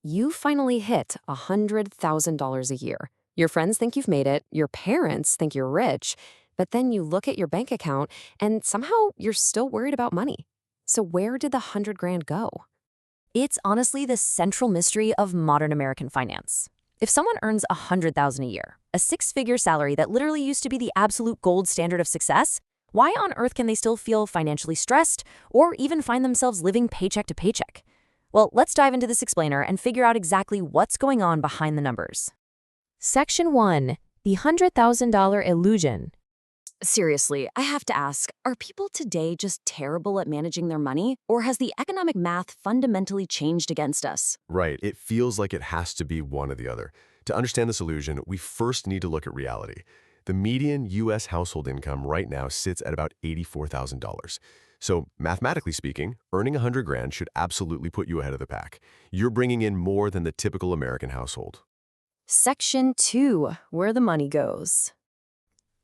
You finally hit $100,000 a year. Your friends think you've made it, your parents think you're rich, but then you look at your bank account and somehow you're still worried about money. So where did the 100 grand go? It's honestly the central mystery of modern American finance. If someone earns $100,000 a year, a six-figure salary that literally used to be the absolute gold standard of success, why on earth can they still feel financially stressed or even find themselves living paycheck to paycheck? Well, let's dive into this explainer and figure out exactly what's going on behind the numbers. Section 1. The $100,000 Illusion. Seriously, I have to ask, are people today just terrible at managing their money, or has the economic math fundamentally changed against us? Right, it feels like it has to be one or the other. To understand this illusion, we first need to look at reality. The median U.S. household income right now sits at about $84,000. So, mathematically speaking, earning 100 grand should absolutely put you ahead of the pack. You're bringing in more than the typical American household. Section 2, where the money goes.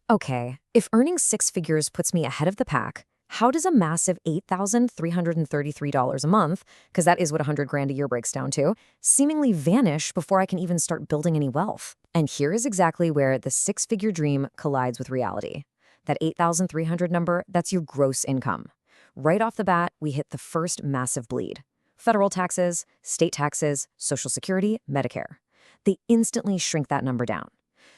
Okay, if earning six figures puts me ahead of the pack, how does a massive $8,333 a month, because that is what 100 grand a year breaks down to, seemingly vanish before I can even start building any wealth? And here is exactly where the six-figure dream collides with reality. That 8,300 number, that's your gross income. Right off the bat, we hit the first massive bleed. Federal taxes, state taxes, Social Security, Medicare. They instantly shrink that number down.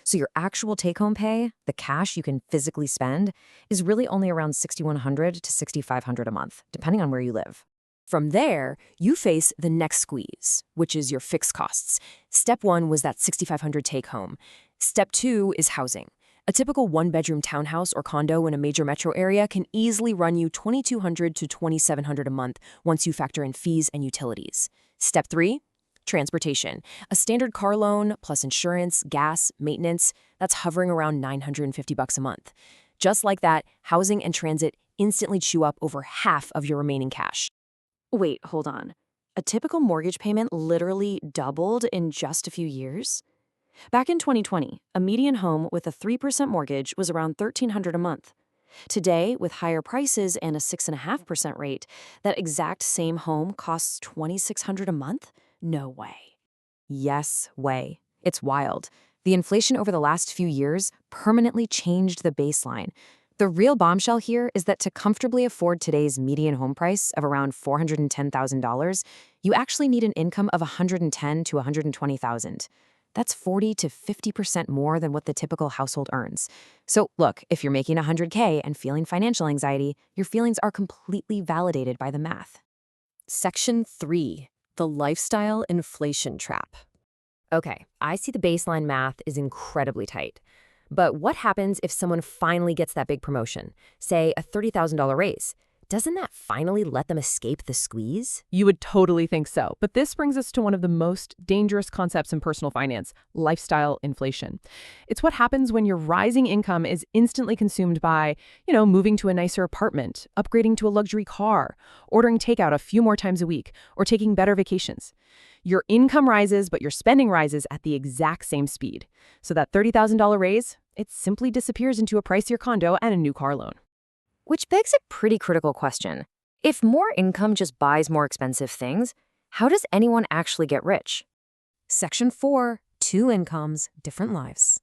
So your actual take-home pay, the cash you can physically spend, is really only around $6,100 to $6,500 a month, depending on where you live. From there, you face the next squeeze, which is your fixed costs. Step 1 was that $6,500 take-home. Step 2 is housing. A typical one-bedroom townhouse or condo in a major metro area can easily run you $2,200 to $2,700 a month once you factor in fees and utilities. Step 3? Transportation. A standard car loan plus insurance, gas, maintenance, that's hovering around $950 a month. Just like that, housing and transit instantly chew up over half of your remaining cash. Wait, hold on. A typical mortgage payment literally doubled in just a few years? Back in 2020, a median home with a 3% mortgage was around $1,300 a month. Today, with higher prices and a 6.5% rate, that exact same home costs $2,600 a month? No way. Yes way. It's wild. The inflation over the last few years permanently changed the baseline. The real bombshell here is that to comfortably afford today's median home price of around $410,000, you actually need an income of $110,000 to $120,000. That's 40 to 50% more than what the typical household earns. So look, if you're making $100K and feeling financial anxiety, your feelings are completely validated by the math. Section 3. The lifestyle inflation trap. Okay, I see the baseline math is incredibly tight. But what happens if someone finally gets that big promotion, say a $30,000 raise? Doesn't that finally let them escape the squeeze? You would totally think so. But this brings us to one of the most dangerous concepts in personal finance, lifestyle inflation. It's what happens when your rising income is instantly consumed by, moving to a nicer apartment, upgrading to a luxury car, ordering takeout a few more times a week, or taking better vacations. Your income rises, but your spending rises at the exact same speed. So that $30,000 raise, it simply disappears into a pricier condo and a new car loan. Which begs a pretty critical question. If more income just buys more expensive things, how does anyone actually get rich? Section 4, 2 incomes, different lives.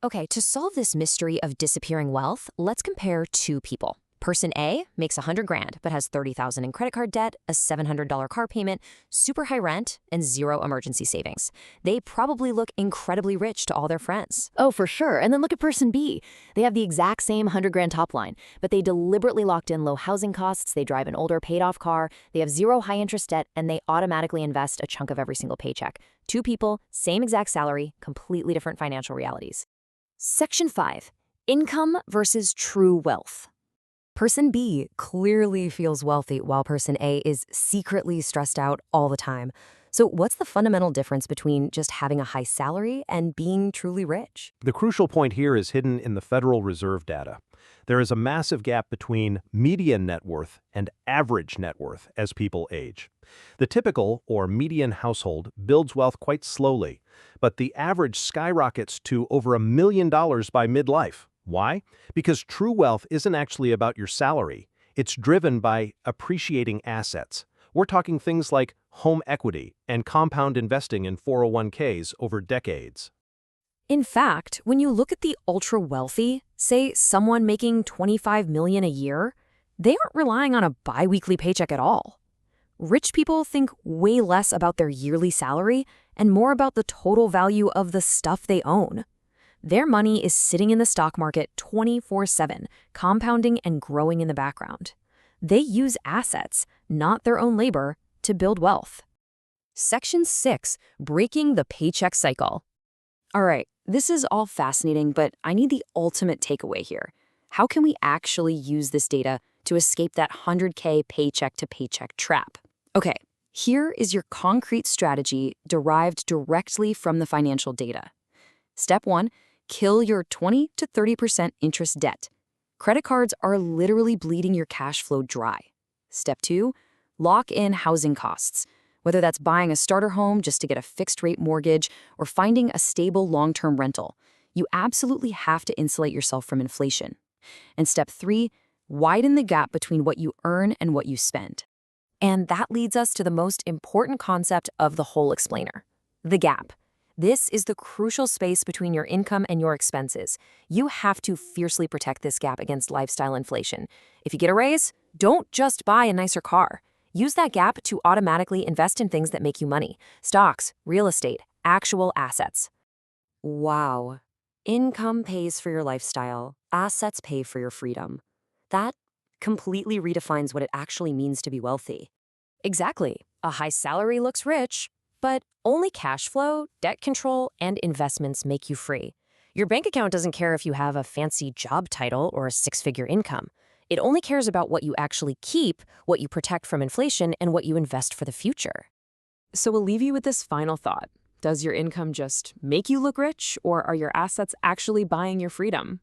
Okay, to solve this mystery of disappearing wealth, let's compare two people. Person A makes 100 grand, but has 30,000 in credit card debt, a $700 car payment, super high rent, and zero emergency savings. They probably look incredibly rich to all their friends. Oh, for sure. And then look at person B. They have the exact same 100 grand top line, but they deliberately locked in low housing costs, they drive an older paid-off car, they have zero high-interest debt, and they automatically invest a chunk of every single paycheck. Two people, same exact salary, completely different financial realities. Section 5. Income versus true wealth. Person B clearly feels wealthy while person A is secretly stressed out all the time. So what's the fundamental difference between just having a high salary and being truly rich? The crucial point here is hidden in the Federal Reserve data. There is a massive gap between median net worth and average net worth as people age. The typical or median household builds wealth quite slowly, but the average skyrockets to over $1 million by midlife. Why? Because true wealth isn't actually about your salary. It's driven by appreciating assets. We're talking things like home equity, and compound investing in 401ks over decades. In fact, when you look at the ultra-wealthy, say someone making $25 million a year, they aren't relying on a biweekly paycheck at all. Rich people think way less about their yearly salary and more about the total value of the stuff they own. Their money is sitting in the stock market 24/7, compounding and growing in the background. They use assets, not their own labor, to build wealth. Section 6, breaking the paycheck cycle. All right, this is all fascinating, but I need the ultimate takeaway here. How can we actually use this data to escape that 100K paycheck to paycheck trap? Okay, here is your concrete strategy derived directly from the financial data. Step 1, kill your 20 to 30% interest debt. Credit cards are literally bleeding your cash flow dry. Step 2, lock in housing costs. Whether that's buying a starter home just to get a fixed-rate mortgage or finding a stable long-term rental, you absolutely have to insulate yourself from inflation. And step 3, widen the gap between what you earn and what you spend. And that leads us to the most important concept of the whole explainer, the gap. This is the crucial space between your income and your expenses. You have to fiercely protect this gap against lifestyle inflation. If you get a raise, don't just buy a nicer car. Use that gap to automatically invest in things that make you money: stocks, real estate, actual assets. Wow. Income pays for your lifestyle. Assets pay for your freedom. That completely redefines what it actually means to be wealthy. Exactly. A high salary looks rich, but only cash flow, debt control, and investments make you free. Your bank account doesn't care if you have a fancy job title or a six-figure income. It only cares about what you actually keep, what you protect from inflation, and what you invest for the future. So we'll leave you with this final thought. Does your income just make you look rich, or are your assets actually buying your freedom?